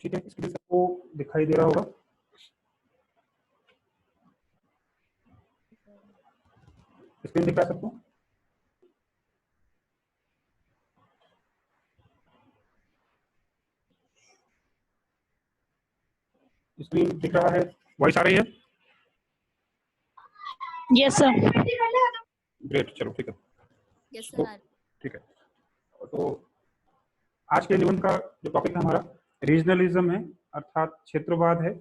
ठीक है, स्क्रीन सबको दिखाई दे रहा होगा। स्क्रीन दिख रहा है सबको? स्क्रीन दिख रहा है? वॉइस आ रही है? Yes sir. ग्रेट, चलो ठीक है। यस तो सर। ठीक है, तो आज के निबंध का जो टॉपिक है हमारा रीजनलिज्म है, अर्थात क्षेत्रवाद है।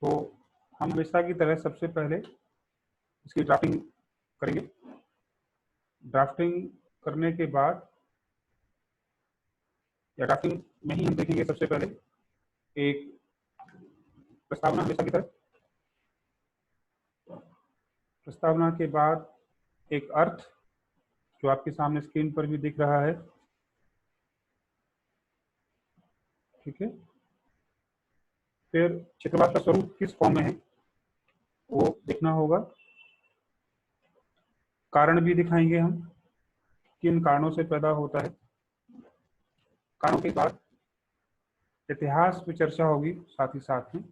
तो हम हमेशा की तरह सबसे पहले इसकी ड्राफ्टिंग करेंगे। ड्राफ्टिंग करने के बाद या ड्राफ्टिंग में ही हम देखेंगे सबसे पहले एक प्रस्तावना, हमेशा की तरह प्रस्तावना के बाद एक अर्थ जो आपके सामने स्क्रीन पर भी दिख रहा है। ठीक है, फिर क्षेत्रवाद का स्वरूप किस फॉर्म में है वो देखना होगा। कारण भी दिखाएंगे हम, किन कारणों से पैदा होता है। कारणों के बाद इतिहास पे चर्चा होगी साथ ही साथ में।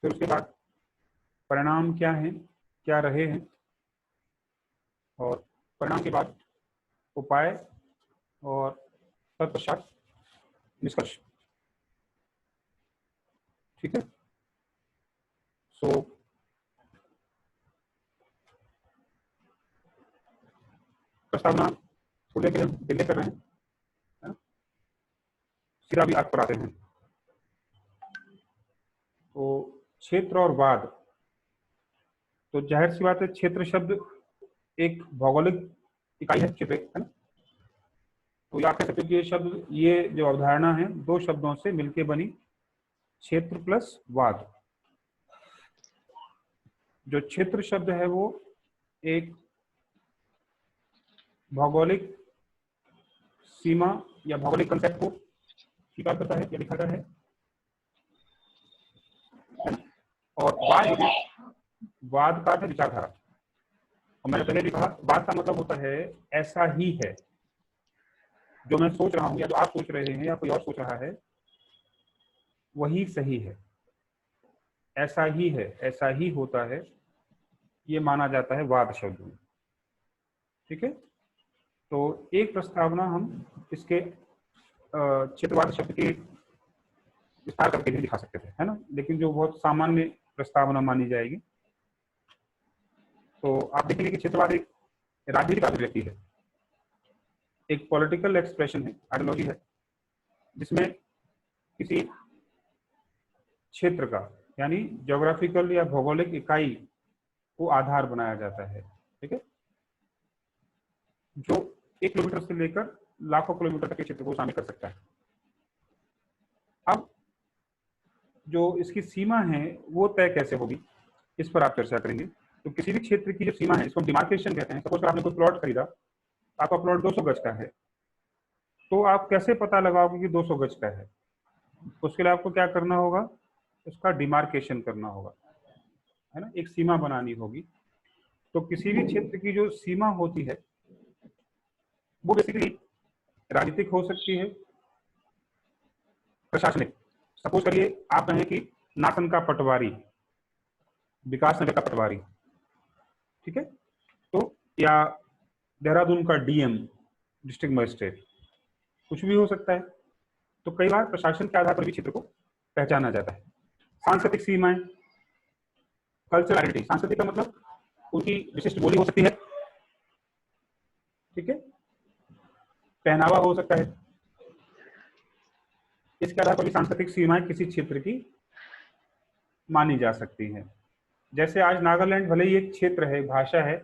फिर उसके बाद परिणाम क्या हैं, क्या रहे हैं, और परिणाम के बाद उपाय और तत्पश्चात निष्कर्ष। ठीक है, सो प्रस्तावना को लेकर हम डिले कर रहे हैं, है ना? सिरा भी आग पर आते हैं। तो क्षेत्र और वाद, तो जाहिर सी बात है क्षेत्र शब्द एक भौगोलिक इकाई है, क्षेत्र, है ना? तो याद कर सकते हो कि ये शब्द, ये जो अवधारणा है दो शब्दों से मिलकर बनी, क्षेत्र प्लस वाद। जो क्षेत्र शब्द है वो एक भौगोलिक सीमा या भौगोलिक कंसेप्ट को स्वीकार करता है या दिखाता है। और वाद जो है, वाद का है विचारधारा। और मैंने पहले भी कहा, वाद का मतलब होता है ऐसा ही है, जो मैं सोच रहा हूं या जो आप सोच रहे हैं या कोई और सोच रहा है वही सही है, ऐसा ही है, ऐसा ही होता है, ये माना जाता है वाद शब्द में। ठीक है, तो एक प्रस्तावना हम इसके क्षेत्रवाद शब्द के विस्तार करके भी दिखा सकते थे, है ना, लेकिन जो बहुत सामान्य प्रस्तावना मानी जाएगी। तो आप देखेंगे कि क्षेत्रवाद एक राजनीतिक अभिव्यक्ति है, एक पॉलिटिकल एक्सप्रेशन है, आइडियोलॉजी है, जिसमें किसी क्षेत्र का यानी ज्योग्राफिकल या भौगोलिक इकाई को आधार बनाया जाता है। ठीक है, जो 1 किलोमीटर से लेकर लाखों किलोमीटर तक के क्षेत्र को शामिल कर सकता है। अब जो इसकी सीमा है वो तय कैसे होगी, इस पर आप चर्चा करेंगे। तो किसी भी क्षेत्र की जो सीमा है, इसको डिमार्केशन कहते हैं। सपोज आपने कोई प्लॉट खरीदा, आपका प्लॉट 200 गज का है, तो आप कैसे पता लगाओगे कि 200 गज का है? उसके लिए आपको क्या करना होगा, उसका डिमार्केशन करना होगा, है ना, एक सीमा बनानी होगी। तो किसी भी क्षेत्र की जो सीमा होती है वो बेसिकली राजनीतिक हो सकती है, प्रशासनिक। सपोज करिए आप कहें कि नासन का पटवारी विकास नगर का पटवारी, ठीक है, तो या देहरादून का डीएम डिस्ट्रिक्ट मजिस्ट्रेट, कुछ भी हो सकता है। तो कई बार प्रशासन के आधार पर भी क्षेत्र को पहचाना जाता है। सांस्कृतिक सीमाएं, कल्चरल आइडेंटिटी, सांस्कृतिक का मतलब उनकी विशिष्ट बोली हो सकती है, ठीक है, पहनावा हो सकता है। इसके आधार पर भी सांस्कृतिक सीमाएं किसी क्षेत्र की मानी जा सकती हैं। जैसे आज नागालैंड भले ही एक क्षेत्र है, भाषा है,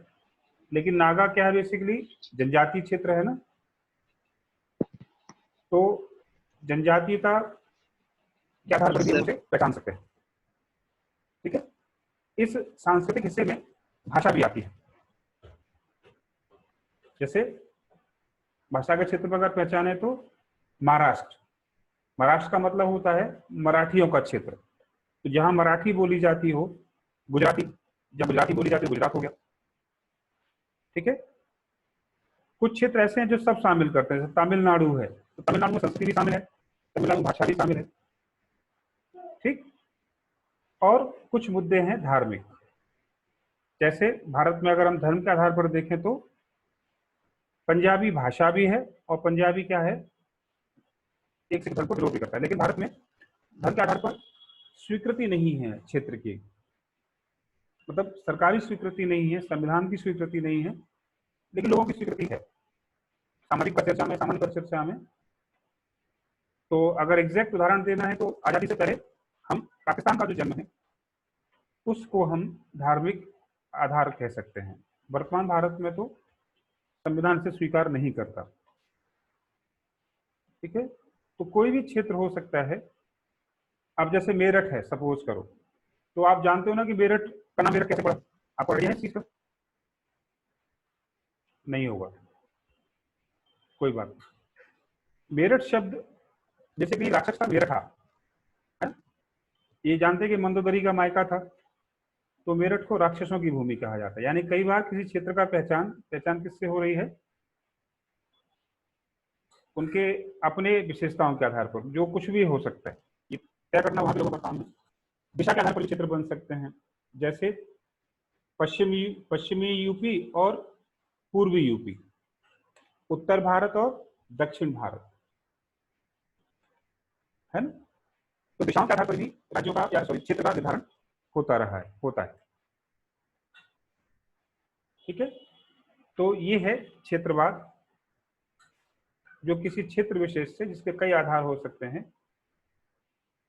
लेकिन नागा क्या है, बेसिकली जनजातीय क्षेत्र है ना। तो जनजातीयता के आधार पर भी उसे पहचान सकते हैं। ठीक है, इस सांस्कृतिक हिस्से में भाषा भी आती है। जैसे भाषा के क्षेत्र पर अगर पहचाने तो महाराष्ट्र, महाराष्ट्र का मतलब होता है मराठियों का क्षेत्र। तो जहां मराठी बोली जाती हो, गुजराती, जब गुजराती बोली जाती है गुजरात हो गया। ठीक है, कुछ क्षेत्र ऐसे हैं जो सब शामिल करते हैं, तमिलनाडु है तो तमिलनाडु में संस्कृति भी शामिल है, तमिलनाडु भाषा भी शामिल है, ठीक। और कुछ मुद्दे हैं धार्मिक, जैसे भारत में अगर हम धर्म के आधार पर देखें तो पंजाबी भाषा भी है और पंजाबी क्या है, एक सिख धर्म को विरोध भी करता है, लेकिन भारत में धर्म के आधार पर स्वीकृति नहीं है क्षेत्र की, मतलब सरकारी स्वीकृति नहीं है, संविधान की स्वीकृति नहीं है, लेकिन लोगों की स्वीकृति है सामाजिक परिचर्चा में, सामान्य परिचर्चा में। तो अगर एग्जैक्ट उदाहरण देना है तो आजादी से पहले हम पाकिस्तान का जो जन्म है उसको हम धार्मिक आधार कह सकते हैं, वर्तमान भारत में तो संविधान से स्वीकार नहीं करता, ठीक है। तो कोई भी क्षेत्र हो सकता है। अब जैसे मेरठ है सपोज करो, तो आप जानते हो ना कि मेरठ का नाम मेरठ कैसे पड़ा, आपको आइडिया है इस चीज का? नहीं होगा, कोई बात नहीं। मेरठ शब्द जैसे कि राक्षस था मेरठा, ये जानते कि मंदोदरी का मायका था, तो मेरठ को राक्षसों की भूमि कहा जाता है। यानी कई बार किसी क्षेत्र का पहचान किससे हो रही है, उनके अपने विशेषताओं के आधार पर, जो कुछ भी हो सकता है, ये तय करना वहां लोगों का काम है। दिशा के आधार पर क्षेत्र बन सकते हैं, जैसे पश्चिमी यूपी और पूर्वी यूपी, उत्तर भारत और दक्षिण भारत, है ना। तो दिशाओं के आधार पर भी राज्यों का या सॉरी क्षेत्र का निर्धारण होता है, ठीक है। तो ये है क्षेत्रवाद, जो किसी क्षेत्र विशेष से, जिसके कई आधार हो सकते हैं,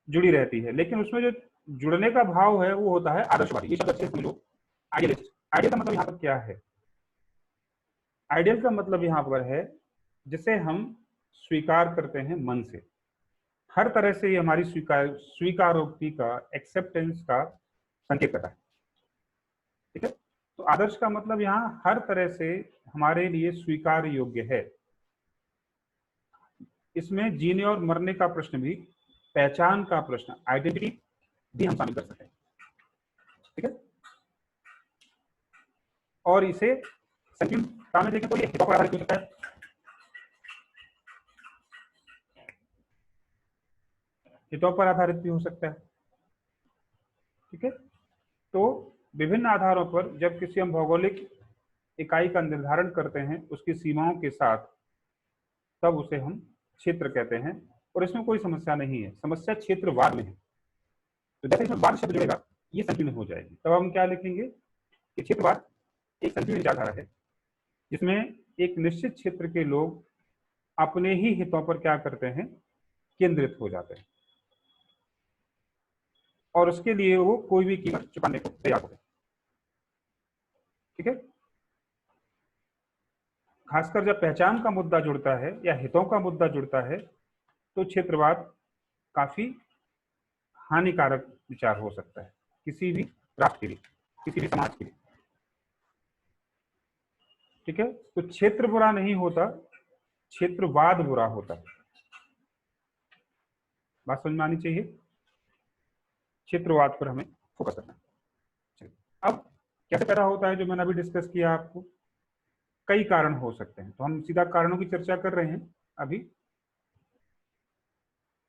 जुड़ी रहती है। लेकिन उसमें जो जुड़ने का भाव है वो होता है आदर्शवादी। ये शब्द अच्छे से समझो, आइडियलिस्ट। आइडियल का मतलब यहाँ पर क्या है? आइडियल का मतलब यहाँ पर है जिसे हम स्वीकार करते हैं मन से, हर तरह से ये हमारी स्वीकारोक्ति का, एक्सेप्टेंस का संकेत करता है, ठीक है। तो आदर्श का मतलब यहाँ हर तरह से हमारे लिए स्वीकार योग्य है। इसमें जीने और मरने का प्रश्न भी, पहचान का प्रश्न, आइडेंटिटी भी हम शामिल कर सकते हैं, ठीक है। और इसे संकीर्णता में देखें तो ये हितों पर आधारित हो सकता है, हितों पर आधारित भी हो सकता है, ठीक है। तो विभिन्न आधारों पर जब किसी हम भौगोलिक इकाई का निर्धारण करते हैं उसकी सीमाओं के साथ, तब उसे हम क्षेत्र कहते हैं। और इसमें कोई समस्या नहीं है, समस्या क्षेत्रवाद में है। तो जैसे इसमें वाद शब्द जुड़ेगा ये संकीर्ण हो जाएगी, तब हम क्या लिखेंगे कि क्षेत्रवाद एक संकीर्ण विचारधारा है जिसमें एक निश्चित क्षेत्र के लोग अपने ही हितों पर क्या करते हैं, केंद्रित हो जाते हैं, और उसके लिए वो कोई भी कीमत चुकाने को तैयार होते हैं, ठीक है। खासकर जब पहचान का मुद्दा जुड़ता है या हितों का मुद्दा जुड़ता है तो क्षेत्रवाद काफी हानिकारक विचार हो सकता है किसी भी राष्ट्र के लिए, किसी भी समाज के लिए, ठीक है। तो क्षेत्र बुरा नहीं होता, क्षेत्रवाद बुरा होता है। बात समझ में आनी चाहिए, क्षेत्रवाद पर हमें फोकस करना है। अब कैसे पैदा होता है, जो मैंने अभी डिस्कस किया आपको, कई कारण हो सकते हैं, तो हम सीधा कारणों की चर्चा कर रहे हैं अभी।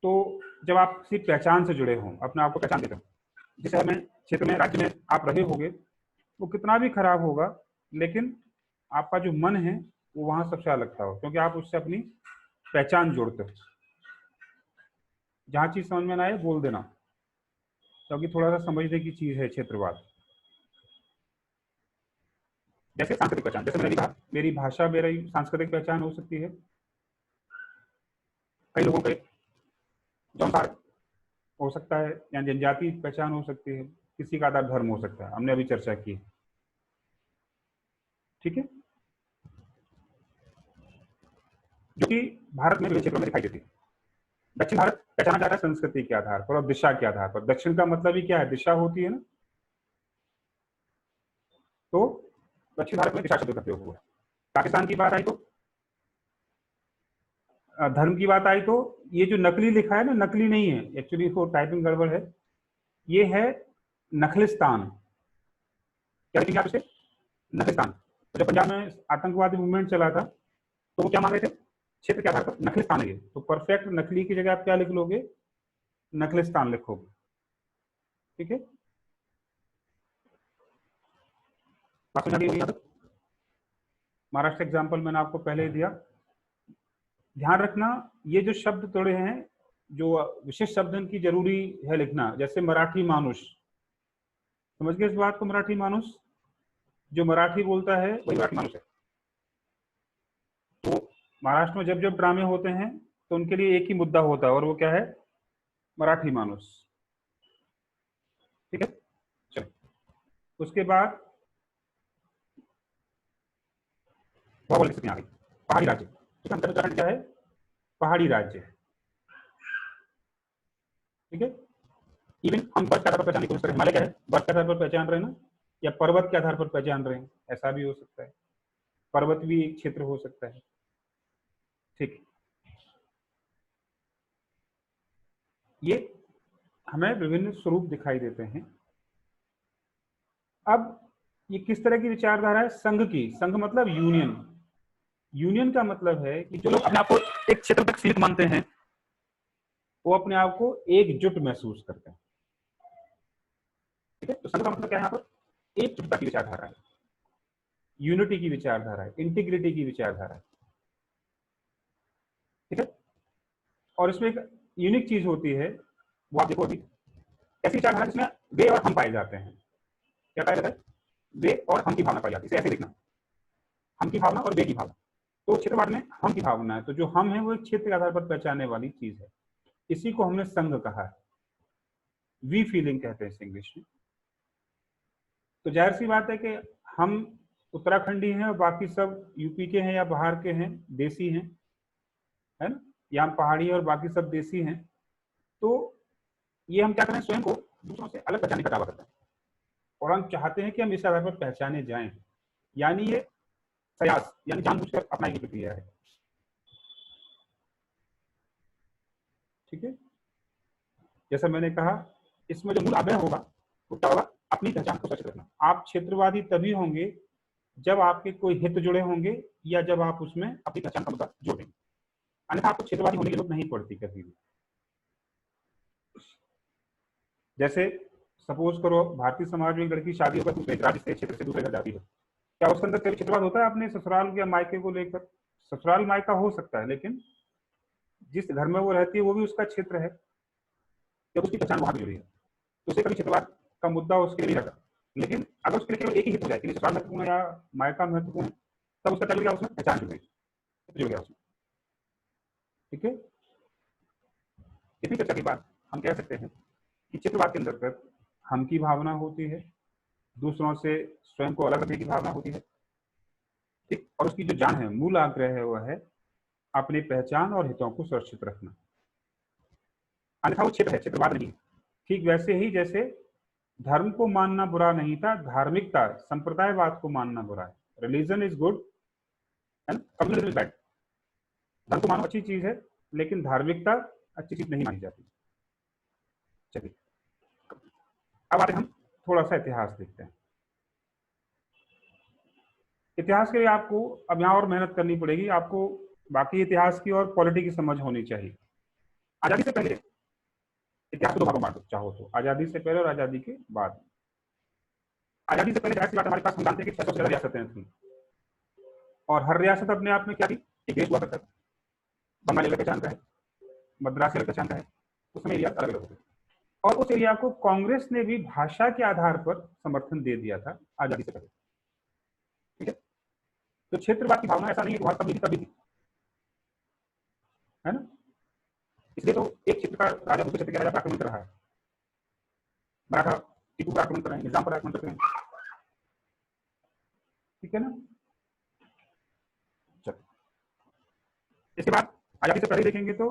तो जब आप किसी पहचान से जुड़े हों, अपने आप को पहचान देते हो, जिस शहर में, क्षेत्र में, राज्य में आप रहे होंगे, वो कितना भी खराब होगा, लेकिन आपका जो मन है वो वहां सबसे अलग था हो, क्योंकि आप उससे अपनी पहचान जोड़ते हो। जहां चीज समझ में ना आए बोल देना, क्योंकि थोड़ा सा समझने की चीज है क्षेत्रवाद। जैसे सांस्कृतिक पहचान, जैसे मैंने कहा मेरी भाषा मेरी सांस्कृतिक पहचान हो सकती है, कई लोगों के जौनसार हो सकता है, या जनजाति पहचान हो सकती है, किसी का आधार धर्म हो सकता है, हमने अभी चर्चा की, ठीक है, जो कि भारत में विभिन्न क्षेत्रों में दिखाई देती है। दक्षिण भारत पहचाना जाता है संस्कृति के आधार पर और दिशा के आधार पर। दक्षिण का मतलब ही क्या है, दिशा होती है ना, तो दक्षिण भारत में दिशा शब्द का प्रयोग हुआ है। पाकिस्तान की बात आई तो, धर्म की बात आई तो, ये जो नकली लिखा है ना, नकली नहीं है एक्चुअली, इसको टाइपिंग गड़बड़ है, ये है नखलिस्तान। क्या लिखेंगे आप इसे, नखलिस्तान। तो जब पंजाब में आतंकवादी मूवमेंट चला था तो वो क्या मान रहे थे, क्षेत्र के आधार पर नखलिस्तान है ये, तो परफेक्ट नकली की जगह आप क्या लिख लोगे, नखलिस्तान लिखोगे। ठीक है, बात समझ आ गई होगी यहाँ तक। महाराष्ट्र एग्जाम्पल मैंने आपको पहले ही दिया। ध्यान रखना ये जो शब्द थोड़े हैं, जो विशेष शब्द इनकी जरूरी है लिखना, जैसे मराठी मानुष, समझ गए इस बात को, मराठी मानुष, जो मराठी बोलता है वही मराठी मानुष है। तो महाराष्ट्र में जब जब ड्रामे होते हैं तो उनके लिए एक ही मुद्दा होता है, और वो क्या है, मराठी मानुष। ठीक है, चलो उसके बाद भौगोलिक स्थिति आ गई, पहाड़ी राज्य। उत्तराखंड क्या है, पहाड़ी राज्य है। ठीक है, इवन हम बर्फ के आधार पर पहचान की कोशिश करें, हिमालय क्या है, बर्फ के आधार पर पहचान रहे हैं ना, या पर्वत के आधार पर पहचान रहे हैं, ऐसा भी हो सकता है, पर्वत भी एक क्षेत्र हो सकता है। ठीक, ये हमें विभिन्न स्वरूप दिखाई देते हैं। अब ये किस तरह की विचारधारा है, संघ की, संघ मतलब यूनियन। यूनियन का मतलब है कि जो लोग अपने आप को एक क्षेत्र तक सीमित मानते हैं वो अपने आप को एकजुट महसूस करते हैं। ठीक है, तो संघ का मतलब क्या है, यहाँ पर एकजुटता की विचारधारा है, यूनिटी की विचारधारा है, इंटीग्रिटी की विचारधारा है। ठीक है, और इसमें एक यूनिक चीज होती है, वो आप देखो अभी, ऐसी विचारधारा जिसमें वे और हम पाए जाते हैं। क्या पाया जाता है, वे और हम की भावना पाई जाती है, इसे ऐसे लिखना, हम की भावना और वे की भावना। तो क्षेत्रवाद में हम की भावना है, तो जो हम है वो एक क्षेत्र के आधार पर पहचानने वाली चीज है, इसी को हमने संघ कहा है, वी फीलिंग कहते हैं इसे इंग्लिश में। तो जाहिर सी बात है कि हम उत्तराखंडी हैं और बाकी सब यूपी के हैं या बाहर के हैं, देसी हैं, है ना, या हम पहाड़ी हैं और बाकी सब देसी हैं। तो ये हम क्या करें, स्वयं को दूसरों से अलग पहचानने का दावा करते हैं, और हम चाहते हैं कि हम इस आधार पर पहचाने जाएं, यानी ये प्रयास, यानी जानबूझकर अपनाई गई प्रक्रिया है। ठीक है, जैसा मैंने कहा, इसमें जो मूल आग्रह होगा वो क्या होगा, अपनी पहचान को सुरक्षित रखना। आप क्षेत्रवादी तभी होंगे जब आपके कोई हित जुड़े होंगे या जब आप उसमें अपनी पहचान का मुद्दा जोड़ेंगे, अन्यथा आपको क्षेत्रवादी होने की जरूरत नहीं पड़ती कभी भी। जैसे सपोज करो भारतीय समाज में एक लड़की शादी होकर दूसरे राज्य से, क्षेत्र से दूसरे घर जाती है, क्या उसके अंदर कभी क्षेत्रवाद होता है अपने ससुराल या मायके को लेकर? ससुराल मायका हो सकता है, लेकिन जिस घर में वो रहती है वो भी उसका क्षेत्र है, जब उसकी पहचान वहां भी जुड़ी है तो उसे कभी क्षेत्रवाद का मुद्दा उसके लिए नहीं रहता। लेकिन अगर उसके लिए केवल एक ही हित हो जाए कि ससुराल महत्वपूर्ण है या मायका महत्वपूर्ण है, तब उसका चल गया, उसमें पहचान जुड़ गया उसमें। ठीक है, इतनी चर्चा के बाद हम कह सकते हैं कि क्षेत्रवाद के अंतर्गत हम की भावना होती है, दूसरों से स्वयं को अलग रखने की भावना होती है। ठीक, और उसकी जो जान है, मूल आग्रह है, वह है अपनी पहचान और हितों को सुरक्षित रखना, अन्यथा वो क्षेत्र है, क्षेत्रवाद नहीं है। ठीक वैसे ही जैसे धर्म को मानना बुरा नहीं था, धार्मिकता, संप्रदायवाद को मानना बुरा है। Religion is good and communism is bad. धर्म को मानो अच्छी चीज है, लेकिन धार्मिकता अच्छी चीज नहीं मानी जाती। चलिए अब आते हम थोड़ा सा इतिहास देखते हैं। इतिहास के लिए आपको अब यहाँ और मेहनत करनी पड़ेगी, आपको बाकी इतिहास की और पॉलिटी की समझ होनी चाहिए। आजादी से पहले इतिहास को दो भागों में बांट दो चाहो तो, आजादी से पहले और आजादी के बाद। आजादी से पहले जाहिर सी बात हमारे पास हम जानते हैं कि 600 से ज्यादा रियासतें थी, और हर रियासत अपने आप में क्या थी, एक देश हुआ करता था। बंगाल अलग पहचान का है, मद्रासी अलग पहचान का है, उसमें एरिया अलग अलग होते थे। और उस एरिया को कांग्रेस ने भी भाषा के आधार पर समर्थन दे दिया था आजादी से पहले। ठीक है, तो क्षेत्रवाद की भावना ऐसा नहीं है कि वहां कभी थी, है ना। इसलिए तो एक क्षेत्र का राजा दूसरे क्षेत्र के राजा पर आक्रमण कर रहा है, मराठा टीपू पर आक्रमण कर रहे हैं, निजाम पर आक्रमण कर रहे हैं। ठीक है ना। चलो इसके बाद आजादी से पहले देखेंगे तो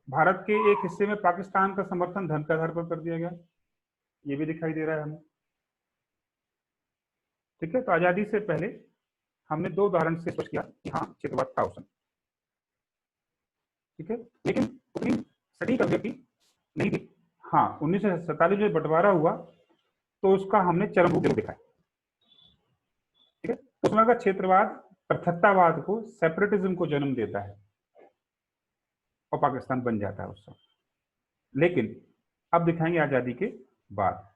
भारत के एक हिस्से में पाकिस्तान का समर्थन धर्म के आधार पर कर दिया गया, ये भी दिखाई दे रहा है हमें। ठीक है, तो आजादी से पहले हमने दो उदाहरण से स्पष्ट किया कि हाँ क्षेत्रवाद था उस समय। ठीक है, लेकिन उतनी सटीक अभिव्यक्ति नहीं थी। हाँ, 1947 में बंटवारा हुआ तो उसका हमने चरम रूप जरूर दिखाया। ठीक है, उसमें का क्षेत्रवाद पृथकतावाद को, सेपरेटिज्म को जन्म देता है और पाकिस्तान बन जाता है उस समय। लेकिन अब दिखाएंगे आजादी के बाद।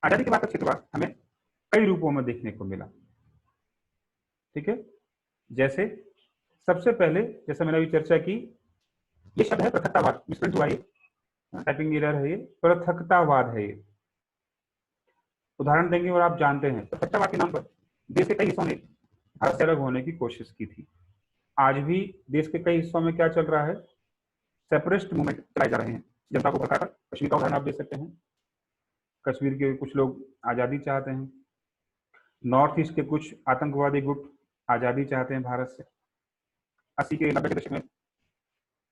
आजादी के बाद का क्षेत्रवाद हमें कई रूपों में देखने को मिला। ठीक है, जैसे सबसे पहले, जैसे मैंने अभी चर्चा की, ये शब्द है पृथकतावाद। मिसप्रिंट हुआ, ये टाइपिंग एरर है, ये पृथकतावाद है। ये उदाहरण देंगे और आप जानते हैं पृथकतावाद के नाम पर देश के कई हिस्सों ने भारत से अलग होने की कोशिश की थी। आज भी देश के कई हिस्सों में क्या चल रहा है, सेपरेटिस्ट मूवमेंट चलाए जा रहे हैं जनता को भड़काकर। कश्मीर का उदाहरण आप दे सकते हैं, कश्मीर के कुछ लोग आजादी चाहते हैं, नॉर्थ ईस्ट के कुछ आतंकवादी गुट आजादी चाहते हैं भारत से। 80 के 90 के दशक में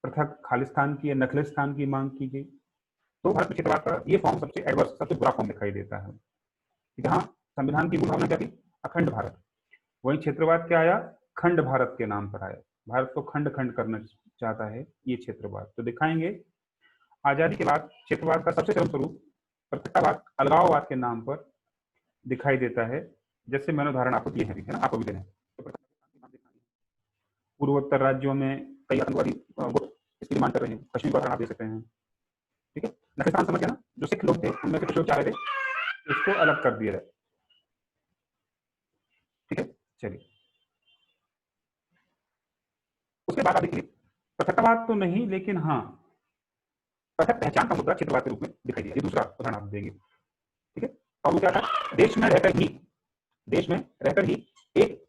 पृथक खालिस्तान की या नखलिस्तान की मांग की गई। तो भारत में क्षेत्रवाद का ये फॉर्म सबसे एडवर्स, सबसे बुरा फॉर्म दिखाई देता है, जहां संविधान की मूल भावना क्या थी, अखंड भारत। वहीं क्षेत्रवाद क्या आया, खंड भारत के नाम पर आया। भारत को खंड खंड करना चाहता है ये क्षेत्रवाद। तो दिखाएंगे आजादी के बाद क्षेत्रवाद का सबसे चरम स्वरूप पृथकतावाद, अलगाववाद के नाम पर दिखाई देता है। जैसे मैंने उदाहरण आपको दिए हैं, है ना, आपको भी देना है। तो पूर्वोत्तर राज्यों में कई आतंकवादी गुट इसकी डिमांड कर रहे हैं। कश्मीर का उदाहरण आप दे सकते हैं। ठीक है, नखलिस्तान समझ गया ना, जो सिख लोग थे उनमें से कुछ लोग चाह रहे थे इसको अलग कर दिया जाए। ठीक है, चलिए उसके बाद आप देखिए, पृथकतावाद तो नहीं, लेकिन हाँ पृथक पहचान का मुद्दा क्षेत्रवाद के रूप में दिखाई दिया। ये दूसरा उदाहरण आप देंगे। ठीक है, और वो क्या था, देश में रहकर ही एक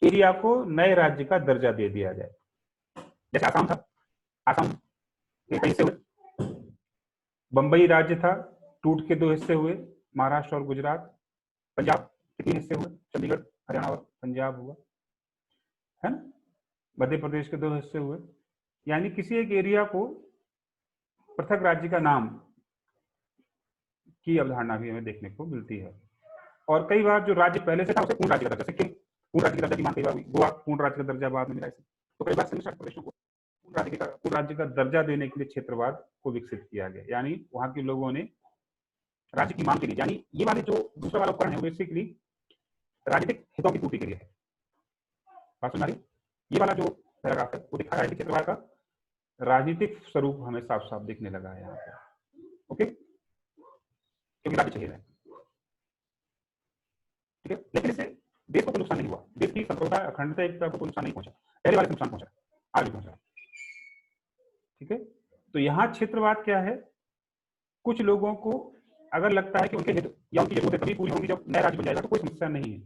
एरिया को नए राज्य का दर्जा दे दिया जाए। जैसे आसाम था, आसाम के कई हिस्से हुए, बंबई राज्य था, टूट के 2 हिस्से हुए, महाराष्ट्र और गुजरात। पंजाब के 3 हिस्से हुए, चंडीगढ़, हरियाणा और पंजाब हुआ, है ना। मध्य प्रदेश के 2 हिस्से हुए। यानी किसी एक एरिया को पृथक राज्य का नाम की अवधारणा भी हमें देखने को मिलती है। और कई बार जो राज्य पहले से था उसे पूर्ण राज्य का दर्जा, सिक्किम पूर्ण राज्य का दर्जा की मांग, कई बार गोवा पूर्ण राज्य का दर्जा बाद में मिला इसे। तो कई बार संयुक्त प्रदेशों को पूर्ण राज्य का दर्जा देने के लिए क्षेत्रवाद को विकसित किया गया। यानी वहां के लोगों ने राज्य की मांग के लिए, यानी ये वाले जो दूसरा वाला उपकरण है बेसिकली राजनीतिक हितों की पूर्ति के लिए है। बात सुन रही, ये वाला जो पैराग्राफ है वो दिखा रहा है कि क्षेत्रवाद का राजनीतिक स्वरूप हमें साफ साफ दिखने लगा है यहाँ पे। ओके, क्योंकि राज्य चाहिए है। ठीक है, लेकिन इससे देश को कोई नुकसान नहीं हुआ, देश की संप्रभुता, अखंडता, एकता को कोई नुकसान नहीं पहुंचा, पहले वाले से नुकसान पहुंचा, आगे पहुंचा। ठीक है, तो यहाँ क्षेत्रवाद क्या है, कुछ लोगों को अगर लगता है कि उनके हित या उनकी जरूरतें तभी पूरी होंगी जब नया राज्य बन जाएगा, तो कोई समस्या नहीं है।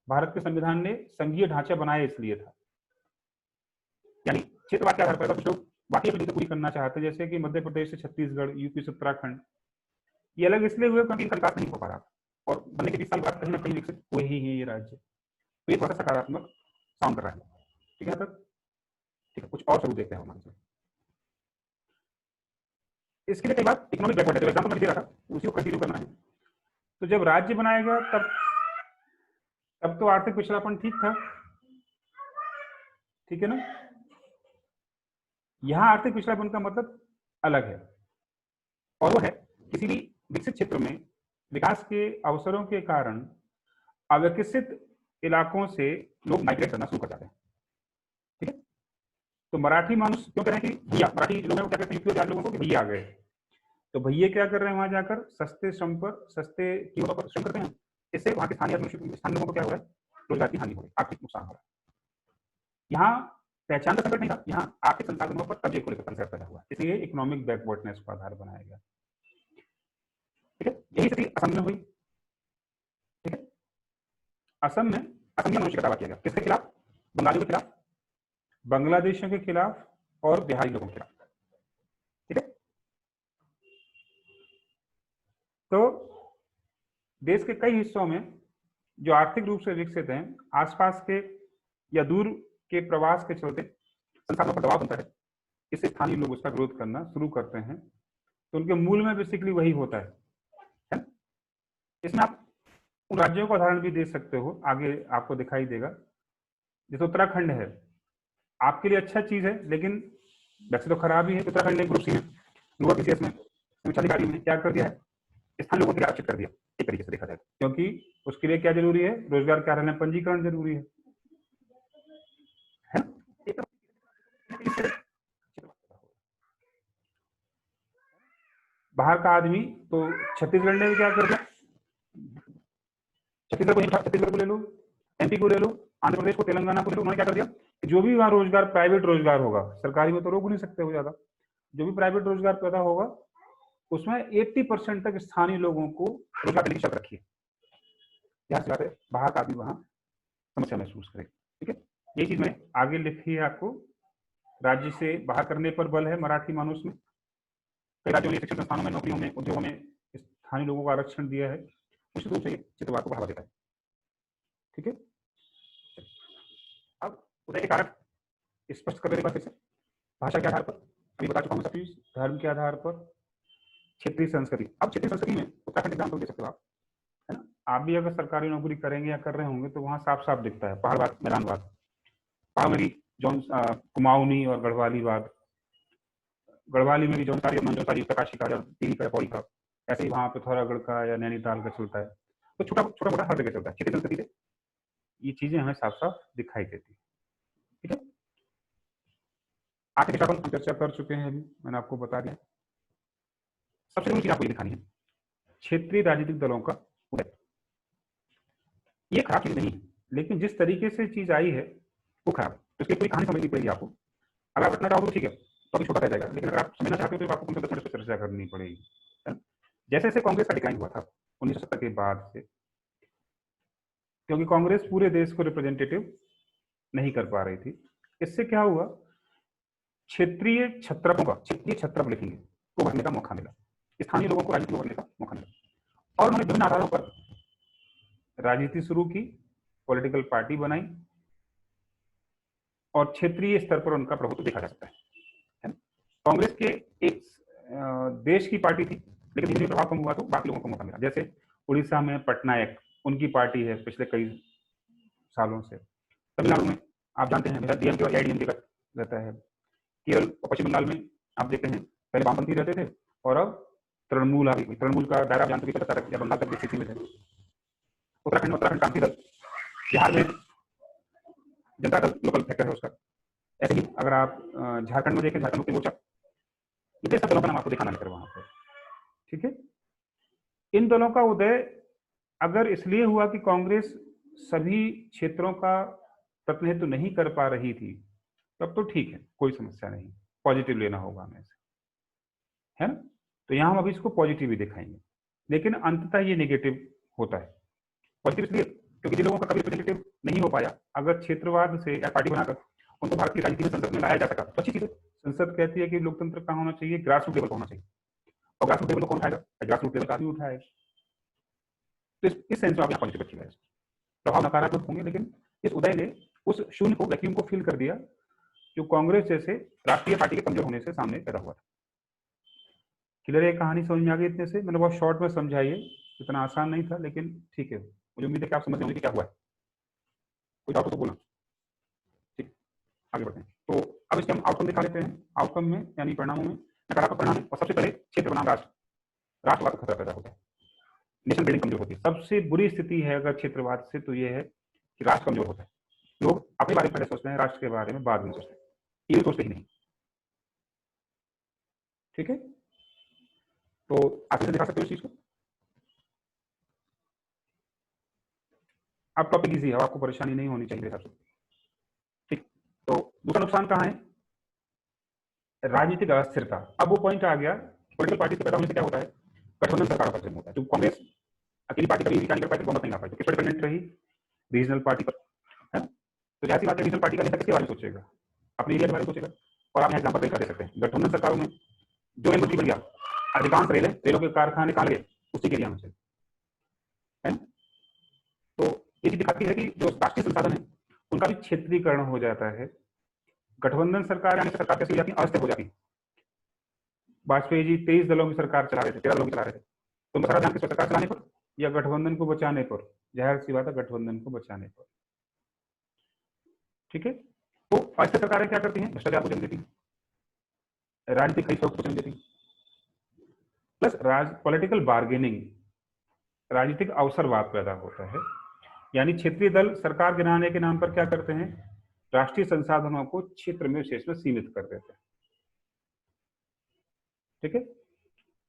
भारत के संविधान ने संघीय ढांचा बनाया इसलिए था। यानी क्षेत्रवाद के आधार पर कुछ लोग बाकी अपनी पूरी करना चाहते हैं, जैसे कि मध्य प्रदेश से छत्तीसगढ़, यूपी से उत्तराखंड, ये अलग इसलिए हुए क्योंकि इनका विकास नहीं हो पा रहा और बनने के 20 साल बाद कहीं ना कहीं विकसित हुए ही है ये राज्य। तो ये थोड़ा सकारात्मक साउंड कर रहा है। ठीक है सर, ठीक है, कुछ और सबूत देखते हैं हमारे से। इसके लिए कई बार इकोनॉमिक बैकवर्ड है, एग्जाम्पल मैं दे रहा था, उसी को कंटिन्यू करना है। तो जब राज्य बनाया गया तब तो आर्थिक पिछड़ापन ठीक था, ठीक है ना। यहाँ आर्थिक पिछड़ापन का मतलब अलग है, और वो है किसी भी विकसित क्षेत्र में विकास के अवसरों के कारण अविकसित इलाकों से लोग माइग्रेट करना शुरू कर जाते हैं। ठीक है, तो मराठी मानुस क्यों कह रहे हैं कि भैया, मराठी लोग क्या कहते हैं यूपी और लोगों को कि भैया आ गए। तो भैया क्या कर रहे हैं, वहां जाकर सस्ते श्रम पर, सस्ते कीमतों पर श्रम करते हैं। इससे वहां के स्थानीय लोगों को क्या हो रहा है, रोजगार की हानि हो रही है, आर्थिक नुकसान हो रहा है। यहाँ पहचान का संकट नहीं था, यहाँ आर्थिक संसाधनों पर कब्जे को लेकर संकट पैदा हुआ, इसलिए इकोनॉमिक बैकवर्डनेस को आधार बनाया गया। ठीक है, यही स्थिति असम में हुई। ठीक है, असम में असमिया मनुष्य का दावा किया गया, किसके खिलाफ, बंगालियों के खिलाफ, बांग्लादेशियों के खिलाफ और बिहारी लोगों के खिलाफ। ठीक है, तो देश के कई हिस्सों में जो आर्थिक रूप से विकसित हैं, आसपास के या दूर के प्रवास के चलते संसाधनों पर दबाव बनता है, इससे स्थानीय लोग उसका विरोध करना शुरू करते हैं। तो उनके मूल में बेसिकली वही होता है। इसमें आप उन राज्यों का उदाहरण भी दे सकते हो, आगे आपको दिखाई देगा। जैसे उत्तराखंड है, आपके लिए अच्छा चीज है, लेकिन वैसे तो खराब ही है। उत्तराखंड ने ग्रुप सी में, लोअर पीसीएस में, अधिकारी में क्या कर दिया है, स्थानीय लोगों के लिए आरक्षित कर दिया, एक तरीके से देखा जाए, क्योंकि उसके उसके लिए क्या जरूरी है? रोजगार कार्यालय में पंजीकरण जरूरी है ना? बाहर का आदमी तो छत्तीसगढ़ ने क्या कर दिया, छत्तीसगढ़ को ले लो, एमपी को ले लो, आंध्र प्रदेश को, तेलंगाना को ले लो, उन्होंने क्या कर दिया कि जो भी वहां रोजगार, प्राइवेट रोजगार होगा, सरकारी में तो रोक नहीं सकते हो ज्यादा, जो भी प्राइवेट रोजगार पैदा होगा उसमें 80% तक स्थानीय लोगों को रोजगार देने की शर्त रखी है। यह बात है, बाहर का आदमी वहां समस्या महसूस करे। ठीक है, ये चीज मैंने आगे लिखी है आपको। राज्य से बाहर करने पर बल है मराठी मानुष में। कई राज्यों ने शिक्षण संस्थानों में, नौकरियों में, उद्योगों में स्थानीय लोगों को आरक्षण दिया है। निश्चित रूप से चित्रवाद को बढ़ावा देता है। ठीक है, अब उदय के कारक स्पष्ट कर देने फिर से, भाषा के आधार पर अभी बता चुका हूं सब चीज, धर्म के आधार पर, क्षेत्रीय संस्कृति। अब क्षेत्रीय संस्कृति में उत्तराखंड एग्जाम्पल दे सकते हो आप, है ना? आप भी अगर सरकारी नौकरी करेंगे या कर रहे होंगे तो वहां साफ साफ दिखता है पहाड़वाद, मैदानवाद। पहाड़ में भी कुमाऊनी और गढ़वालीवाद, गढ़वाली में भी जौनसारी और नंदौसारी, प्रकाशी का या टीवी का, पौड़ी का, ऐसे ही वहां पे पिथौरागढ़ का या नैनीताल का चलता है। तो छोटा छोटा मोटा हर जगह चलता है। क्षेत्रीय संस्कृति से ये चीजें हमें साफ साफ दिखाई देती है। ठीक है, आगे के हम चर्चा कर चुके हैं, अभी मैंने आपको बता दिया। सबसे बड़ी चीज आपको ये दिखानी है, क्षेत्रीय राजनीतिक दलों का उदय। ये खराब चीज नहीं है, लेकिन जिस तरीके से चीज आई है वो खराब है। तो इसकी पूरी कहानी समझनी पड़ेगी आपको। अगर आप रखना चाहो तो ठीक है, तो अभी छोटा रह जाएगा, लेकिन अगर आप समझना चाहते हो तो आपको कम से कम 10 मिनट पर चर्चा करनी पड़ेगी। जैसे जैसे कांग्रेस का डिक्लाइन हुआ था 1970 के बाद से, क्योंकि कांग्रेस पूरे देश को रिप्रेजेंटेटिव नहीं कर पा रही थी, इससे क्या हुआ, क्षेत्रीय छत्रप लिखेंगे को भरने का मौका मिला, स्थानीय लोगों को राजनीति में भरने का मौका मिला, और उन्होंने विभिन्न आधारों पर राजनीति शुरू की, पॉलिटिकल पार्टी बनाई, और क्षेत्रीय स्तर पर उनका प्रभुत्व देखा जा सकता है। कांग्रेस के एक देश की पार्टी थी, लेकिन धीरे प्रभाव कम हुआ तो बाकी लोगों को मौका मिला। जैसे उड़ीसा में पटनायक, उनकी पार्टी है पिछले कई सालों से। तमिलनाडु में आप जानते हैं डीएमके और एआईडीएमके का रहता है। केरल और पश्चिम बंगाल में आप देखते हैं पहले वामपंथी रहते थे और अब तृणमूल आ गई। तृणमूल का दायरा जानते भी पता या बंगाल तक स्थिति में है। उत्तराखंड क्रांति दल, बिहार में जनता दल लोकल फैक्टर है उसका। ऐसे ही अगर आप झारखंड में देखें, झारखंड मुक्ति मोर्चा, ये सब दलों का नाम आपको दिखाना है वहां पर। ठीक है, इन दलों का उदय अगर इसलिए हुआ कि कांग्रेस सभी क्षेत्रों का प्रतिनिधित्व नहीं कर पा रही थी, तब तो ठीक है, कोई समस्या नहीं, पॉजिटिव लेना होगा हमें, है ना? तो यहां हम अभी इसको पॉजिटिव ही दिखाएंगे, लेकिन अंततः ये नेगेटिव होता है। पॉजिटिव इसलिए क्योंकि जिन लोगों का कभी रिप्रेजेंटेटिव नहीं हो पाया, अगर क्षेत्रवाद से या पार्टी बनाकर उनको भारतीय राजनीति में संसद में लाया जा सका तो अच्छी चीज है। संसद कहती है कि लोकतंत्र कहाँ होना चाहिए, ग्रास रूट लेवल पर होना चाहिए। और ग्रास रूट लेवल को कौन उठाएगा? ग्रास रूट लेवल का आदमी उठाएगा। तो इस सेंस में आप यहाँ पॉजिटिव रखिएगा। प्रभाव नकारात्मक होंगे, लेकिन इस उदय ने उस शून्य को, वैक्यूम को फिल कर दिया जो कांग्रेस जैसे राष्ट्रीय पार्टी के कमजोर होने से सामने पैदा हुआ था। क्लियर है कहानी? समझ में आ गई? इतने से मैंने बहुत शॉर्ट में समझाई है, इतना आसान नहीं था, लेकिन ठीक है, मुझे उम्मीद है कि आप समझ होंगे कि क्या हुआ है। कोई डाउट हो तो बोलना। ठीक, आगे बढ़ते हैं। तो अब इसके हम आउटकम दिखा लेते हैं। आउटकम में यानी परिणामों में नकारात्मक परिणाम है, और सबसे पहले क्षेत्र बनाम राष्ट्रवाद का खतरा पैदा होता है, नेशन बिल्डिंग कमजोर होती है। सबसे बुरी स्थिति है अगर क्षेत्रवाद से, तो यह है कि राष्ट्र कमजोर होता है। लोग अपने बारे में पहले सोचते हैं, राष्ट्र के बारे में बाद में सोचते हैं, ये सोचते ही नहीं। ठीक है, तो आप इसे दिखा सकते हो इस चीज को। आप टॉपिक इजी है, आपको परेशानी नहीं होनी चाहिए हिसाब से। ठीक, तो दूसरा नुकसान कहाँ है? राजनीतिक अस्थिरता। अब वो पॉइंट आ गया, पॉलिटिकल पार्टी से पैदा होने से क्या होता है, गठबंधन सरकार का जन्म होता है। तो कांग्रेस अकेली पार्टी कभी नहीं कर पाई, बहुमत नहीं ला पाई, तो किस पर डिपेंडेंट रही? रीजनल पार्टी पर, है ना? तो जैसी बात है, रीजनल पार्टी का नेता किसके बारे में सोचेगा? अपने एरिया के बारे में सोचेगा। और आप यहाँ एग्जाम्पल देखा दे सकते हैं, गठबंधन सरकारों में जो रेल मंत्री बन गया, अधिकांश रेलों के कारखाने कहाँ गए? उसी के एरिया में से, है ना? तो ये चीज दिखाती है कि जो राष्ट्रीय संसाधन है उनका भी क्षेत्रीकरण हो जाता है। गठबंधन सरकार यानी सरकार कैसी हो जाती है? अस्थिर हो जाती है। वाजपेयी जी 23 दलों की सरकार चला रहे थे, 13 दलों की चला रहे थे, तो उनका सारा ध्यान किस पर? सरकार चलाने पर या गठबंधन को बचाने पर? जाहिर सी बात है, गठबंधन को बचाने पर। ठीक है, तो अस्थिर सरकारें क्या करती हैं? भ्रष्टाचार को जन्म देती हैं, राजनीतिक खरीद फरोख्त को जन्म देती हैं, प्लस पॉलिटिकल बार्गेनिंग राजनीतिक अवसरवाद पैदा होता है। यानी क्षेत्रीय दल सरकार गिराने के नाम पर क्या करते हैं, राष्ट्रीय संसाधनों को क्षेत्र में विशेष में सीमित कर देते हैं। ठीक है,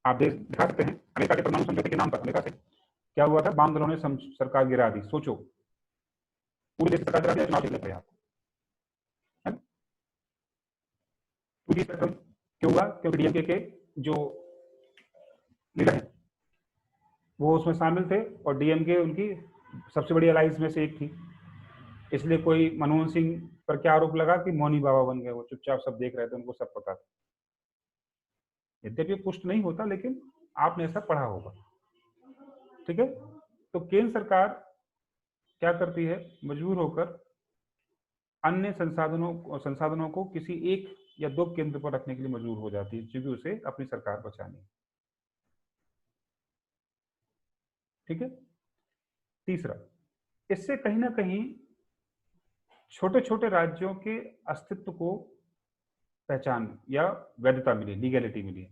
आप देख दिखा सकते हैं अमेरिका के परमाणु समझौते के नाम पर अमेरिका से क्या हुआ था, वाम दलों ने सरकार गिरा दी। सोचो, पूरे देश सरकार गिरा दिया, चुनाव जीत गए आपको, है ना। पूरी क्यों हुआ, क्योंकि डीएमके के जो लीडर है वो उसमें शामिल थे और डीएमके उनकी सबसे बड़ी अलाइंस में से एक थी। इसलिए कोई मनमोहन सिंह पर क्या आरोप लगा कि मौनी बाबा बन गए, वो चुपचाप सब देख रहे थे, उनको सब पता था। यद्यपि पुष्ट नहीं होता, लेकिन आपने ऐसा पढ़ा होगा। ठीक है, तो केंद्र सरकार क्या करती है, मजबूर होकर अन्य संसाधनों को किसी एक या दो केंद्र पर रखने के लिए मजबूर हो जाती है, क्योंकि उसे अपनी सरकार बचानी है। ठीक है, तीसरा, इससे कहीं ना कहीं छोटे छोटे राज्यों के अस्तित्व को पहचान या वैधता मिली, लीगैलिटी मिली।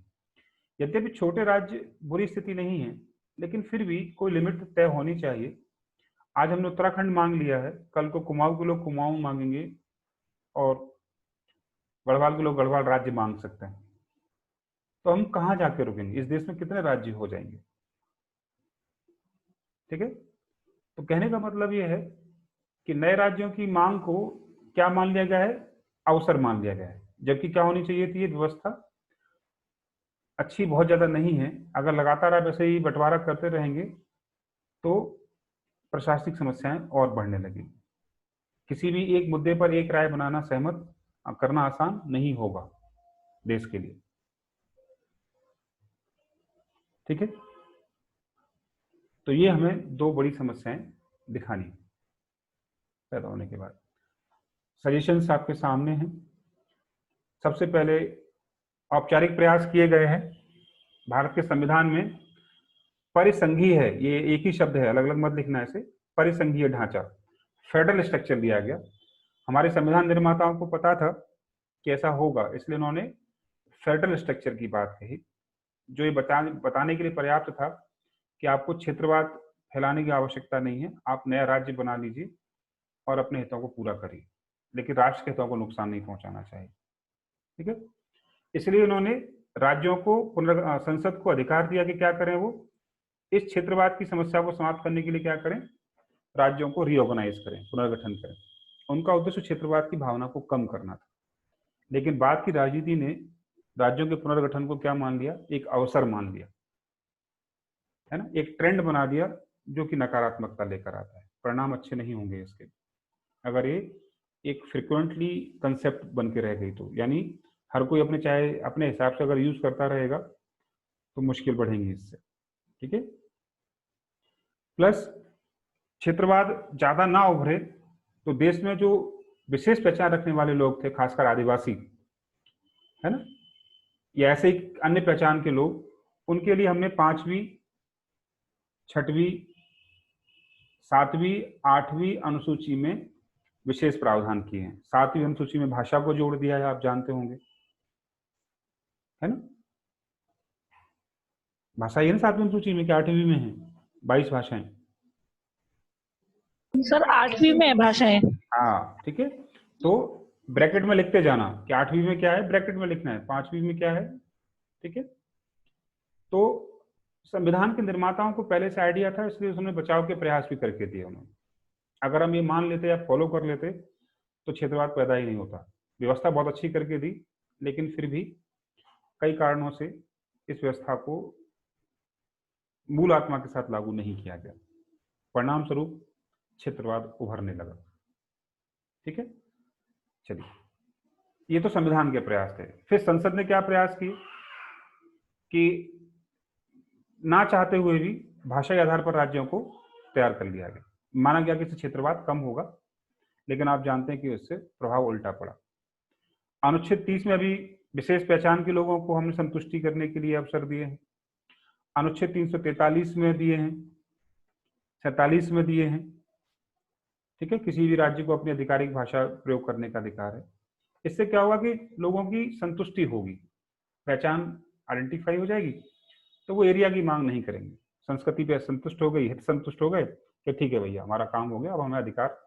यद्यपि छोटे राज्य बुरी स्थिति नहीं है, लेकिन फिर भी कोई लिमिट तय होनी चाहिए। आज हमने उत्तराखंड मांग लिया है, कल को कुमाऊं के लोग कुमाऊं मांगेंगे और गढ़वाल के लोग गढ़वाल राज्य मांग सकते हैं। तो हम कहाँ जाके रुकेंगे, इस देश में कितने राज्य हो जाएंगे। ठीक है, तो कहने का मतलब यह है कि नए राज्यों की मांग को क्या मान लिया गया है, अवसर मान लिया गया है। जबकि क्या होनी चाहिए थी, ये व्यवस्था अच्छी बहुत ज्यादा नहीं है। अगर लगातार आप ऐसे ही बंटवारा करते रहेंगे तो प्रशासनिक समस्याएं और बढ़ने लगेंगी। किसी भी एक मुद्दे पर एक राय बनाना, सहमत करना आसान नहीं होगा देश के लिए। ठीक है, तो ये हमें दो बड़ी समस्याएं दिखानी पैदा होने के बाद। सजेशंस आपके सामने हैं। सबसे पहले औपचारिक प्रयास किए गए हैं। भारत के संविधान में परिसंघीय है, ये एक ही शब्द है, अलग अलग मत लिखना है इसे, परिसंघीय ढांचा, फेडरल स्ट्रक्चर दिया गया। हमारे संविधान निर्माताओं को पता था कि ऐसा होगा, इसलिए उन्होंने फेडरल स्ट्रक्चर की बात कही, जो ये बताने के लिए पर्याप्त था कि आपको क्षेत्रवाद फैलाने की आवश्यकता नहीं है, आप नया राज्य बना लीजिए और अपने हितों को पूरा करिए, लेकिन राष्ट्र के हितों को नुकसान नहीं पहुंचाना चाहिए। ठीक है, इसलिए उन्होंने राज्यों को संसद को अधिकार दिया कि क्या करें, वो इस क्षेत्रवाद की समस्या को समाप्त करने के लिए क्या करें, राज्यों को रीऑर्गेनाइज करें, पुनर्गठन करें। उनका उद्देश्य क्षेत्रवाद की भावना को कम करना था। लेकिन बाद की राजनीति ने राज्यों के पुनर्गठन को क्या मान लिया, एक अवसर मान लिया, है ना, एक ट्रेंड बना दिया जो कि नकारात्मकता लेकर आता है। परिणाम अच्छे नहीं होंगे इसके अगर ये एक फ्रिक्वेंटली कंसेप्ट बन के रह गई तो। यानी हर कोई अपने चाहे अपने हिसाब से अगर यूज करता रहेगा तो मुश्किल बढ़ेंगी इससे। ठीक है, प्लस क्षेत्रवाद ज्यादा ना उभरे तो देश में जो विशेष पहचान रखने वाले लोग थे, खासकर आदिवासी, है ना, या ऐसे ही अन्य पहचान के लोग, उनके लिए हमने 5वीं 6वीं 7वीं 8वीं अनुसूची में विशेष प्रावधान किए हैं। 7वीं अनुसूची में भाषा को जोड़ दिया है, आप जानते होंगे, है ना। भाषा ये ना 7वीं अनुसूची में कि 8वीं में है, 22 भाषाएं सर, 8वीं में है भाषाएं। हाँ, ठीक है, तो ब्रैकेट में लिखते जाना कि 8वीं में क्या है, ब्रैकेट में लिखना है 5वीं में क्या है। ठीक है, तो संविधान के निर्माताओं को पहले से आइडिया था, इसलिए उन्होंने बचाव के प्रयास भी करके दिए उन्होंने। अगर हम ये मान लेते या फॉलो कर लेते तो क्षेत्रवाद पैदा ही नहीं होता। व्यवस्था बहुत अच्छी करके दी, लेकिन फिर भी कई कारणों से इस व्यवस्था को मूल आत्मा के साथ लागू नहीं किया गया। परिणाम स्वरूप क्षेत्रवाद उभरने लगा। ठीक है, चलिए, ये तो संविधान के प्रयास थे। फिर संसद ने क्या प्रयास किए कि ना चाहते हुए भी भाषाई आधार पर राज्यों को तैयार कर लिया गया। माना गया कि इससे क्षेत्रवाद कम होगा, लेकिन आप जानते हैं कि इससे प्रभाव उल्टा पड़ा। अनुच्छेद 30 में अभी विशेष पहचान के लोगों को हमने संतुष्टि करने के लिए अवसर दिए हैं। अनुच्छेद 343 में दिए हैं, 47 में दिए हैं। ठीक है, किसी भी राज्य को अपनी आधिकारिक भाषा प्रयोग करने का अधिकार है। इससे क्या होगा कि लोगों की संतुष्टि होगी, पहचान आइडेंटिफाई हो जाएगी, तो वो एरिया की मांग नहीं करेंगे, संस्कृति पे संतुष्ट हो गई, हित संतुष्ट हो गए कि ठीक है भैया हमारा काम हो गया, अब हमें अधिकार,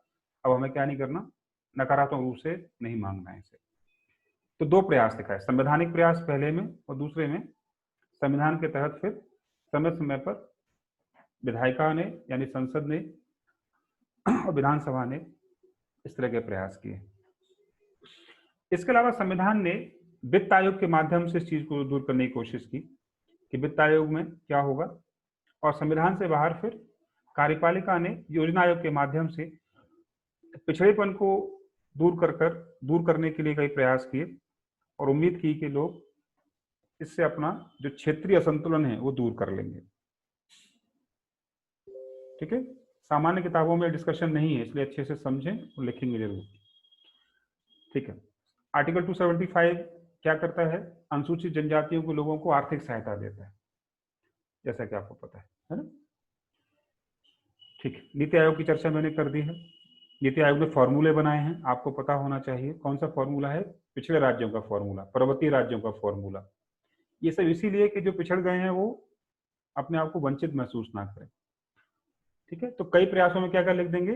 अब हमें क्या नहीं करना, नकारात्मक रूप से नहीं मांगना है इसे। तो दो प्रयास दिखाए, संवैधानिक प्रयास पहले में और दूसरे में संविधान के तहत फिर समय समय पर विधायिका ने यानी संसद ने और विधानसभा ने इस तरह के प्रयास किए। इसके अलावा संविधान ने वित्त आयोग के माध्यम से इस चीज को दूर करने की कोशिश की कि वित्त आयोग में क्या होगा, और संविधान से बाहर फिर कार्यपालिका ने योजना आयोग के माध्यम से पिछड़ेपन को दूर करने के लिए कई प्रयास किए और उम्मीद की कि लोग इससे अपना जो क्षेत्रीय असंतुलन है वो दूर कर लेंगे। ठीक है, सामान्य किताबों में डिस्कशन नहीं है, इसलिए अच्छे से समझें और लिखेंगे जरूर। ठीक है, आर्टिकल 275 क्या करता है, अनुसूचित जनजातियों के लोगों को आर्थिक सहायता देता है, जैसा कि आपको पता है ना। ठीक है, नीति आयोग की चर्चा मैंने कर दी है। नीति आयोग ने फॉर्मूले बनाए हैं, आपको पता होना चाहिए कौन सा फॉर्मूला है, पिछड़े राज्यों का फॉर्मूला, पर्वतीय राज्यों का फॉर्मूला। ये सब इसीलिए कि जो पिछड़ गए हैं वो अपने आप को वंचित महसूस ना करें। ठीक है, तो कई प्रयासों में क्या क्या लिख देंगे,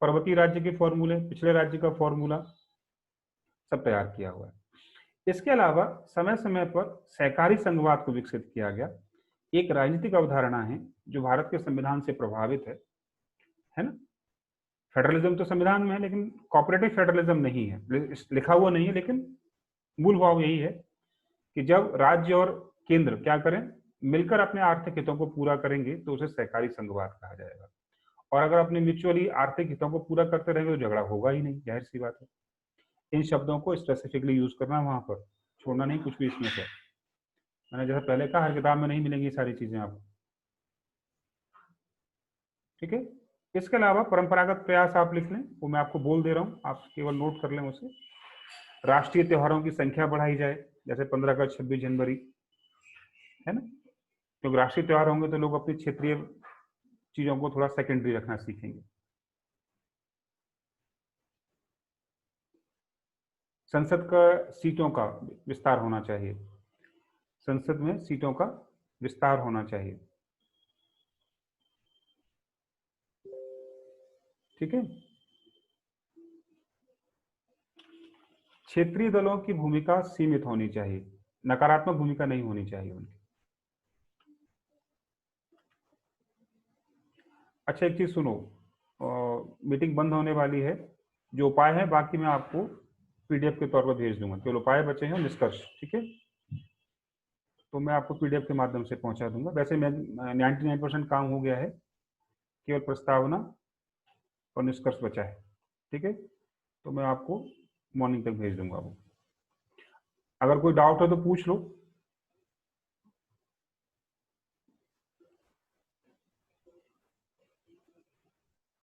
पर्वतीय राज्य के फॉर्मूले, पिछड़े राज्य का फॉर्मूला सब तैयार किया हुआ है। इसके अलावा समय समय पर सहकारी संघवाद को विकसित किया गया। एक राजनीतिक अवधारणा है जो भारत के संविधान से प्रभावित है ना। फेडरलिज्म तो संविधान में है लेकिन कोऑपरेटिव फेडरलिज्म नहीं है, लिखा हुआ नहीं है, लेकिन मूल भाव यही है कि जब राज्य और केंद्र क्या करें, मिलकर अपने आर्थिक हितों को पूरा करेंगे तो उसे सहकारी संघवाद कहा जाएगा। और अगर अपने म्यूचुअली आर्थिक हितों को पूरा करते रहेंगे तो झगड़ा होगा ही नहीं, जाहिर सी बात है। इन शब्दों को स्पेसिफिकली यूज करना, वहां पर छोड़ना नहीं कुछ भी इसमें से। मैंने जैसा पहले कहा, हर किताब में नहीं मिलेंगी सारी चीजें आपको। ठीक है, इसके अलावा परंपरागत प्रयास आप लिख लें, वो मैं आपको बोल दे रहा हूँ, आप केवल नोट कर लें उसे। राष्ट्रीय त्योहारों की संख्या बढ़ाई जाए, जैसे 15 अगस्त, 26 जनवरी, है ना, क्योंकि राष्ट्रीय त्योहार होंगे तो लोग अपनी क्षेत्रीय चीजों को थोड़ा सेकेंडरी रखना सीखेंगे। संसद का सीटों का विस्तार होना चाहिए, संसद में सीटों का विस्तार होना चाहिए। ठीक है, क्षेत्रीय दलों की भूमिका सीमित होनी चाहिए, नकारात्मक भूमिका नहीं होनी चाहिए उनकी। अच्छा एक चीज सुनो, मीटिंग बंद होने वाली है, जो उपाय है बाकी मैं आपको पीडीएफ के तौर पर भेज दूंगा, केवल उपाय बचे हैं निष्कर्ष। ठीक है, तो मैं आपको पीडीएफ के माध्यम से पहुंचा दूंगा। वैसे मैं 99% काम हो गया है, केवल प्रस्तावना और निष्कर्ष बचा है। ठीक है, तो मैं आपको मॉर्निंग तक भेज दूंगा वो। अगर कोई डाउट हो तो पूछ लो,